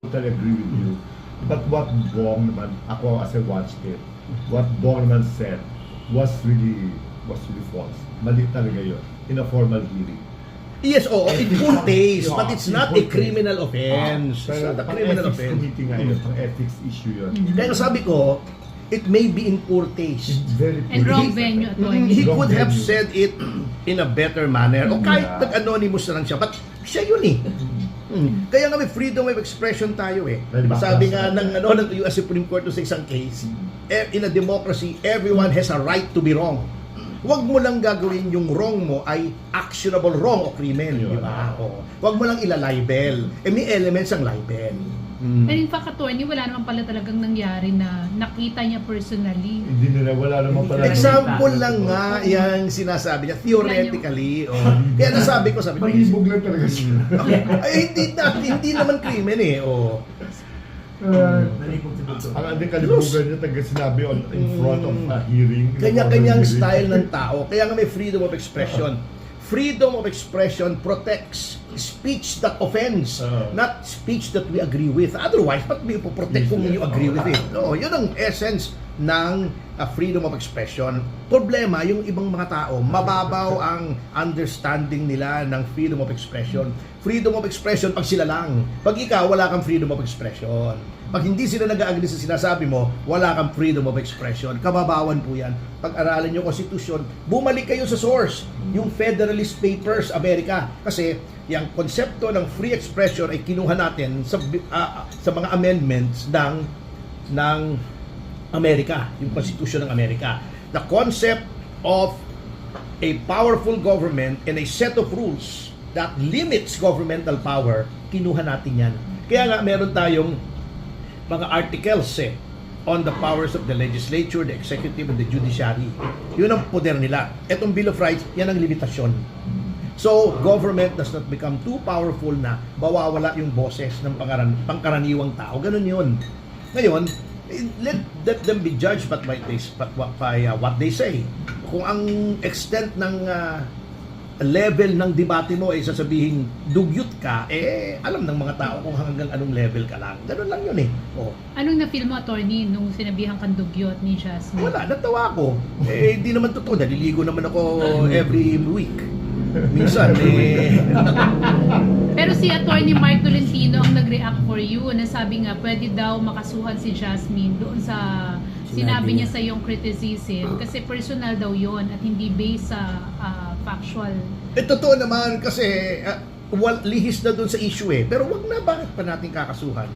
totally agree with you. But what Bong naman, ako as I watched it, what Bong naman said was really false. Mali talaga yun in a formal hearing. Yes, in good taste, but it's in not good a criminal offense. It's Pero not a pang criminal ethics offense. committee nga yun, pang ethics issue yun. Kaya sabi ko, it may be in poor taste. It's very And wrong police. venue, He Wrong could have venue. said it in a better manner. O kahit Yeah. nag-anonymous na lang siya, but siya yun eh. Kaya nga may freedom of expression tayo eh. Diba, sabi nga ng US Supreme Court sa isang case, in a democracy, everyone has a right to be wrong. Huwag mo lang gagawin yung wrong mo ay actionable wrong o krimen, di ba? Huwag mo lang ilalibel. May elements ang libel. And in fact, attorney, wala naman pala talagang nangyari na nakita niya personally. Hindi nila, wala naman pala. Example lang nga yung sinasabi niya, theoretically. Kaya nasabi ko, Malibog lang talaga siya. ay, hindi naman krimen eh. Ang anding kalibugan niya taga sinabi in front of a hearing. Kanya-kanyang style ng tao. Kaya nga may freedom of expression. Freedom of expression protects speech that offends, not speech that we agree with. Otherwise, ba't may protect kung you agree with it? Yun ang essence ng freedom of expression. Problema, yung ibang mga tao, mababaw ang understanding nila ng freedom of expression. Freedom of expression pag sila lang. Pag ikaw, wala kang freedom of expression. Pag hindi sila nag-agree sa sinasabi mo, wala kang freedom of expression. Kababawan po yan. Pag-aralan nyo konstitusyon, bumalik kayo sa source, yung Federalist Papers, Amerika. Kasi yung konsepto ng free expression ay kinuha natin sa mga amendments ng Amerika, yung konstitusyon ng Amerika. The concept of a powerful government and a set of rules that limits governmental power, kinuha natin yan. Kaya nga meron tayong mga articles on the powers of the legislature, the executive, and the judiciary. Yun ang poder nila. Etong Bill of Rights, yan ang limitasyon. So, government does not become too powerful na mawawala yung boses ng pangkaraniwang tao. Ganun yun. Ngayon, let them be judged by what they say. Kung ang extent ng level ng debate mo ay sasabihin dugyot ka, alam ng mga tao kung hanggang anong level ka lang. Ganun lang yun eh. Anong na-feel mo, attorney, nung sinabihan kang dugyot ni Jasmine? Wala, natawa ako. Hindi naman totoo. Naliligo naman ako every week. Minsan, Pero si attorney Mark Tolentino ang nag-react for you na sabi nga pwede daw makasuhan si Jasmine doon sa sinabi niya sa iyong criticism kasi personal daw yon at hindi based sa factual. Totoo naman kasi lihis na doon sa issue pero wag na, bakit pa natin kakasuhan?